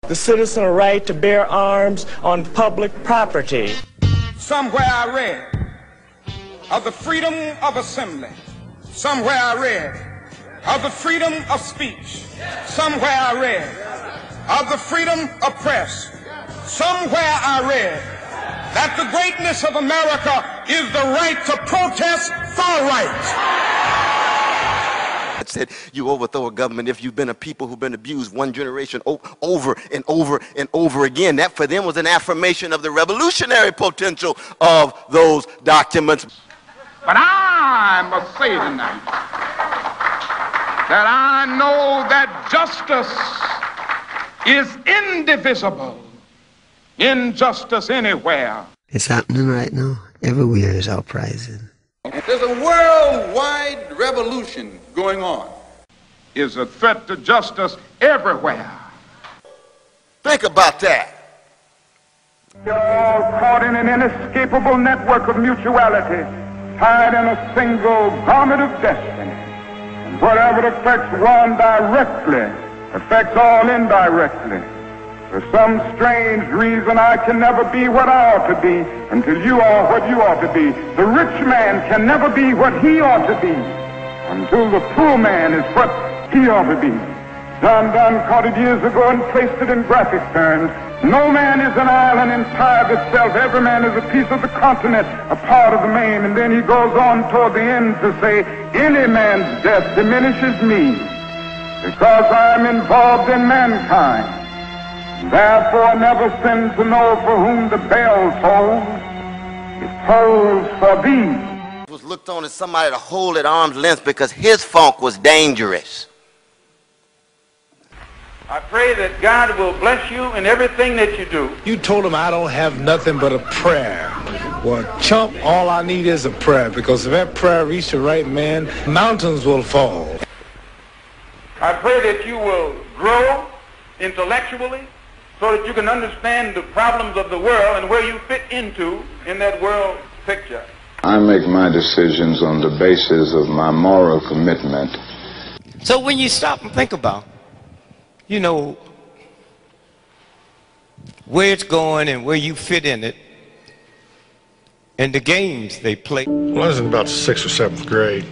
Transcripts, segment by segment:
the citizen a right to bear arms on public property. Somewhere I read of the freedom of assembly. Somewhere I read of the freedom of speech. Somewhere I read of the freedom of press. Somewhere I read that the greatness of America is the right to protest far right. It said you overthrow a government if you've been a people who've been abused one generation over and over and over again. That for them was an affirmation of the revolutionary potential of those documents. But I must say tonight that I know that justice is indivisible. Injustice anywhere. It's happening right now. Everywhere is uprising. There's a worldwide revolution going on. Is a threat to justice everywhere. Think about that. You're all caught in an inescapable network of mutuality, tied in a single garment of destiny. And whatever affects one directly affects all indirectly. For some strange reason, I can never be what I ought to be until you are what you ought to be. The rich man can never be what he ought to be until the poor man is what he ought to be. John Donne caught it years ago and placed it in graphic terms. No man is an island entire of itself. Every man is a piece of the continent, a part of the main. And then he goes on toward the end to say, any man's death diminishes me because I am involved in mankind. Therefore never sin to know for whom the bell tolls. It tolls for thee. He was looked on as somebody to hold at arm's length because his funk was dangerous. I pray that God will bless you in everything that you do. You told him I don't have nothing but a prayer. Well, chump, all I need is a prayer, because if that prayer reached the right man, mountains will fall. I pray that you will grow intellectually, so that you can understand the problems of the world and where you fit into in that world picture. I make my decisions on the basis of my moral commitment. So when you stop and think about, you know, where it's going and where you fit in it, and the games they play. When I was in about 6th or 7th grade,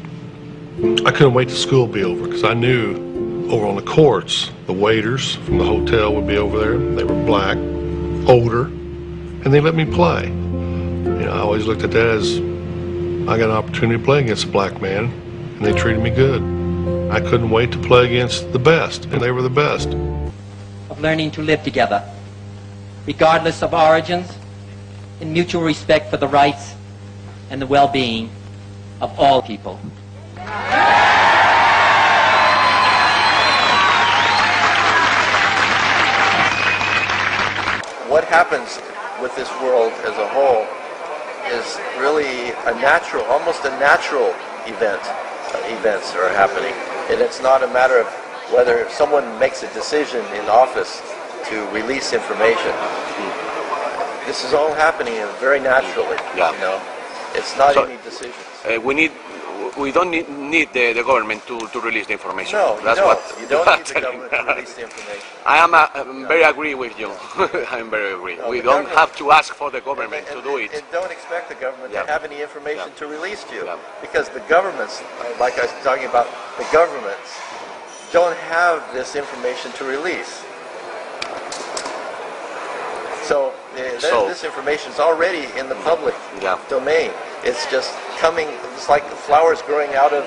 I couldn't wait till school to be over, because I knew over on the courts, the waiters from the hotel would be over there. They were black, older, and they let me play. You know, I always looked at that as I got an opportunity to play against a black man, and they treated me good. I couldn't wait to play against the best, and they were the best. Of learning to live together, regardless of origins, in mutual respect for the rights and the well-being of all people. What happens with this world as a whole is really a natural, almost a natural event. Events are happening. And it's not a matter of whether someone makes a decision in office to release information. This is all happening very naturally. Yeah. You know, it's not any decisions. We don't need the government to release the information. No, that's you don't need the government to release the information. I'm very agree with you. I'm very agree. No, we don't have to ask for the government to do it. And don't expect the government Yeah. to have any information Yeah. to release to you. Yeah. Because the governments, like I was talking about, the governments don't have this information to release. So, this information is already in the public domain. It's just coming. It's like the flowers growing out of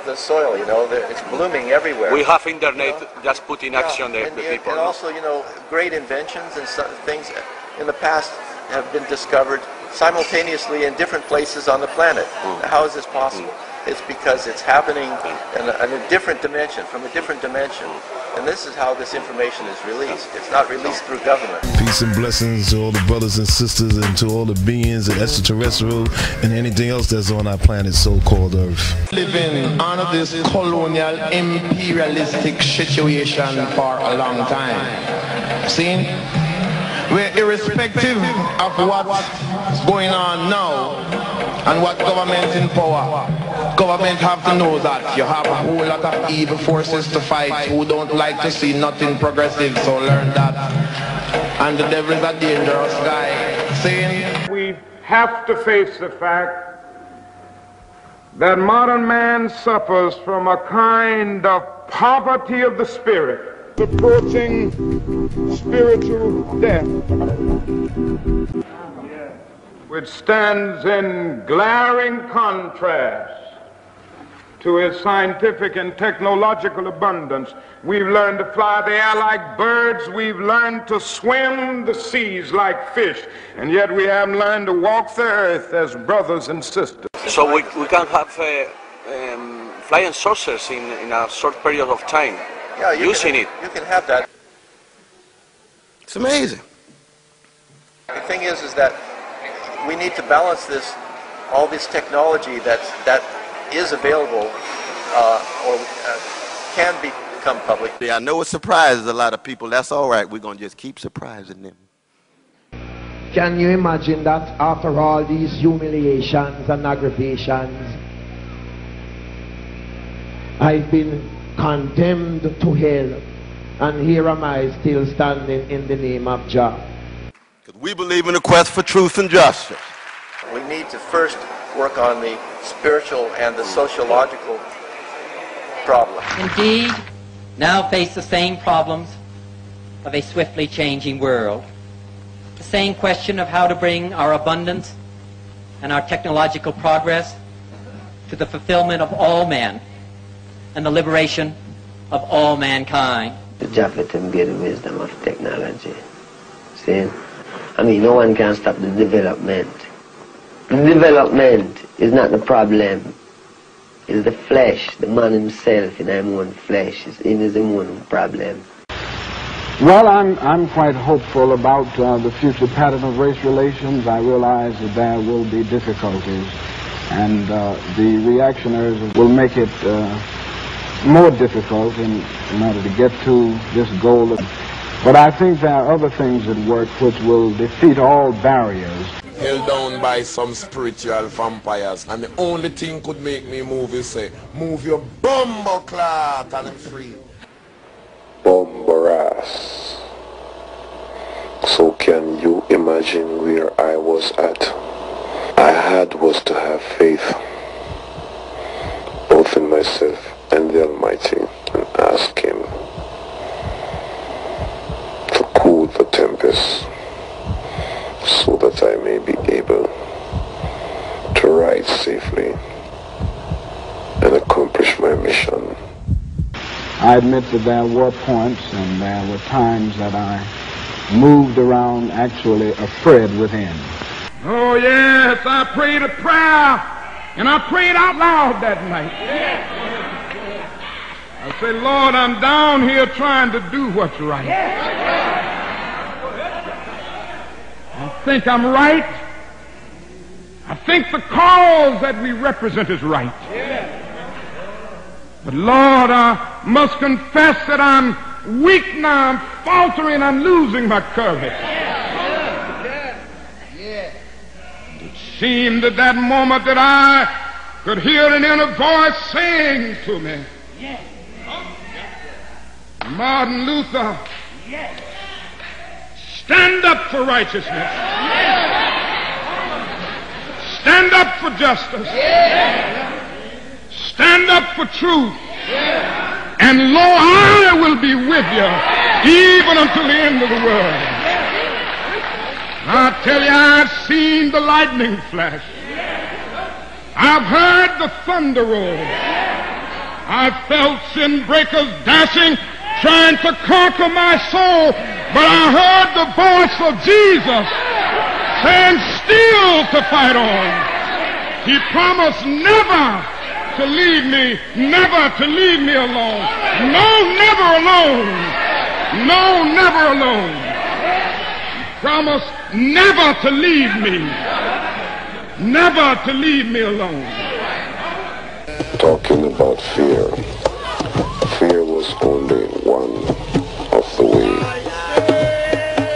the soil. You know, it's blooming everywhere. We have internet, just put in action the people. And also, you know, great inventions and things in the past have been discovered simultaneously in different places on the planet. How is this possible? It's because it's happening in a different dimension, from a different dimension. And this is how this information is released. It's not released through government. Peace and blessings to all the brothers and sisters and to all the beings and extraterrestrial and anything else that's on our planet so-called Earth. Living under this colonial imperialistic situation for a long time. See? We're irrespective of what's going on now and what government in power. government have to know that you have a whole lot of evil forces to fight who don't like to see nothing progressive, so learn that. And the devil is a dangerous guy. Saying we have to face the fact that modern man suffers from a kind of poverty of the spirit, approaching spiritual death, which stands in glaring contrast to his scientific and technological abundance. We've learned to fly the air like birds. We've learned to swim the seas like fish. And yet we haven't learned to walk the earth as brothers and sisters. So we can have flying saucers in a short period of time. Yeah, using it. You can have that. It's amazing. The thing is that we need to balance this, all this technology that is available or can become public. Yeah, I know it surprises a lot of people. That's all right. We're going to just keep surprising them. Can you imagine that after all these humiliations and aggravations, I've been condemned to hell, and here am I still standing in the name of Jah? Because we believe in the quest for truth and justice. We need to first work on the spiritual and the sociological problem. Indeed, now face the same problems of a swiftly changing world. The same question of how to bring our abundance and our technological progress to the fulfillment of all men and the liberation of all mankind. The Japhet and get the wisdom of technology. See? I mean, no one can stop the development. The development is not the problem. It's the flesh, the man himself in his own flesh. It's in his own problem. Well, I'm quite hopeful about the future pattern of race relations. I realize that there will be difficulties, and the reactionaries will make it more difficult in order to get to this goal. But I think there are other things at work which will defeat all barriers. Held down by some spiritual vampires, and the only thing could make me move is say, move your bumbo clot and I'm free. Bombaras. So can you imagine where I was at? I had was to have faith, both in myself and the Almighty, and ask Him to cool the tempest, so that I may be able to ride safely and accomplish my mission. I admit that there were points and there were times that I moved around actually afraid within. Oh yes, I prayed a prayer, and I prayed out loud that night. I said, Lord, I'm down here trying to do what's right. I think I'm right. I think the cause that we represent is right. But Lord, I must confess that I'm weak now, I'm faltering, I'm losing my courage. It seemed at that moment that I could hear an inner voice saying to me, Martin Luther, stand up for righteousness. Stand up for justice. Stand up for truth. And lo, I will be with you even until the end of the world. I tell you, I've seen the lightning flash. I've heard the thunder roll. I've felt sin breakers dashing, trying to conquer my soul. But I heard the voice of Jesus saying, still to fight on. He promised never to leave me, never to leave me alone. No, never alone. No, never alone. He promised never to leave me, never to leave me alone. Talking about fear. Fear was only one of the way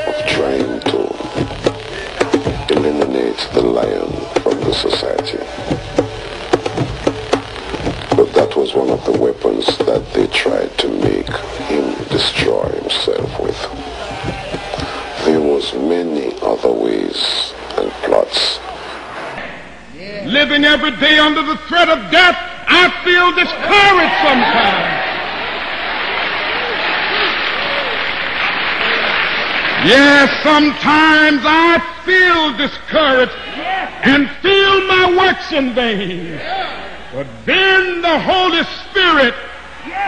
of trying to eliminate the lion from the society. the weapons that they tried to make him destroy himself with. There was many other ways and plots. Living every day under the threat of death, I feel discouraged sometimes. Yes, sometimes I feel discouraged and feel my works in vain. But then the Holy Spirit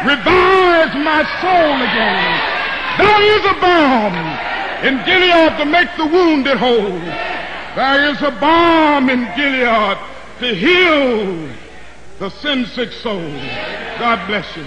revives my soul again. There is a balm in Gilead to make the wounded whole. There is a balm in Gilead to heal the sin-sick soul. God bless you.